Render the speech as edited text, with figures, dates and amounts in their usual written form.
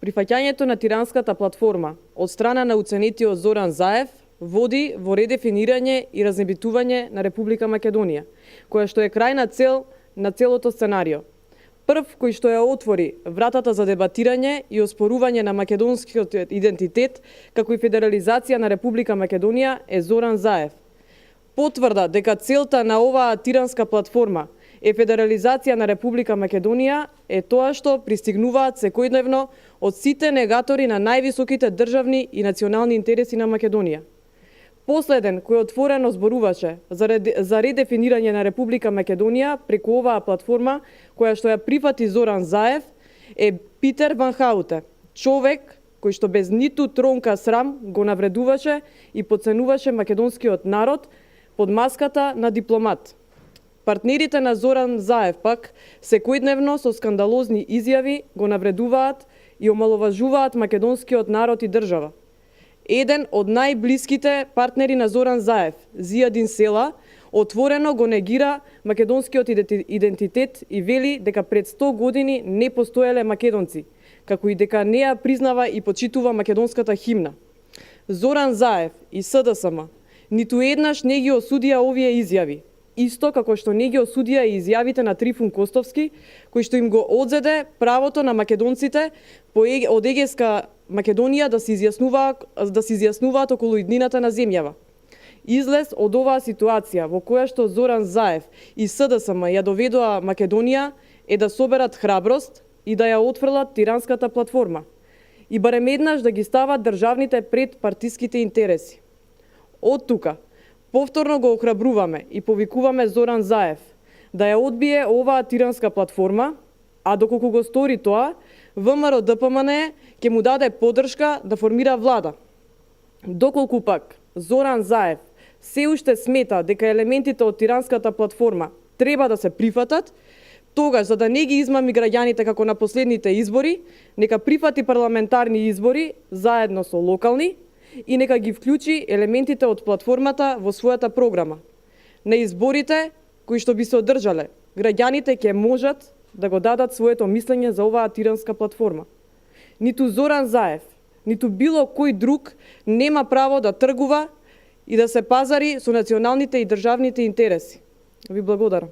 Прифаќањето на тиранската платформа од страна на уценетиот Зоран Заев води во редефинирање и разнебитување на Република Македонија, која што е крајна цел на целото сценарио. Прв кој што ја отвори вратата за дебатирање и оспорување на македонскиот идентитет како и федерализација на Република Македонија е Зоран Заев. Потврда дека целта на оваа тиранска платформа е федерализација на Република Македонија е тоа што пристигнуваат секојдневно од сите негатори на највисоките државни и национални интереси на Македонија. Последен кој отворено зборуваше за редефинирање на Република Македонија преку оваа платформа, која што ја прифати Зоран Заев, е Питер Ван Хауте, човек кој што без ниту тронка срам го навредуваше и подценуваше македонскиот народ под маската на дипломат. Партнерите на Зоран Заев пак секојдневно со скандалозни изјави го навредуваат и омаловажуваат македонскиот народ и држава. Еден од најблиските партнери на Зоран Заев, Зијадин Села, отворено го негира македонскиот идентитет и вели дека пред 100 години не постоеле македонци, како и дека не ја признава и почитува македонската химна. Зоран Заев и СДСМ ниту еднаш не ги осудија овие изјави, исто како што не ги осудија и изјавите на Трифун Костовски, кој што им го одзеде правото на македонците од Егејска Македонија да се изјаснуваат околу иднината на земјава. Излез од оваа ситуација во која што Зоран Заев и СДСМ ја доведоа Македонија е да соберат храброст и да ја отфрлат тиранската платформа и барем еднаш да ги стават државните пред партиските интереси. Од тука повторно го охрабруваме и повикуваме Зоран Заев да ја одбие оваа тиранска платформа, а доколку го стори тоа, ВМРО ДПМН ќе му даде поддршка да формира влада. Доколку пак Зоран Заев се уште смета дека елементите од тиранската платформа треба да се прифатат, тогаш за да не ги измами граѓаните како на последните избори, нека прифати парламентарни избори заедно со локални и нека ги вклучи елементите од платформата во својата програма. На изборите кои што би се одржале, граѓаните ќе можат да го дадат своето мислење за оваа тиранска платформа. Ниту Зоран Заев, ниту било кој друг нема право да тргува и да се пазари со националните и државните интереси. Ви благодарам.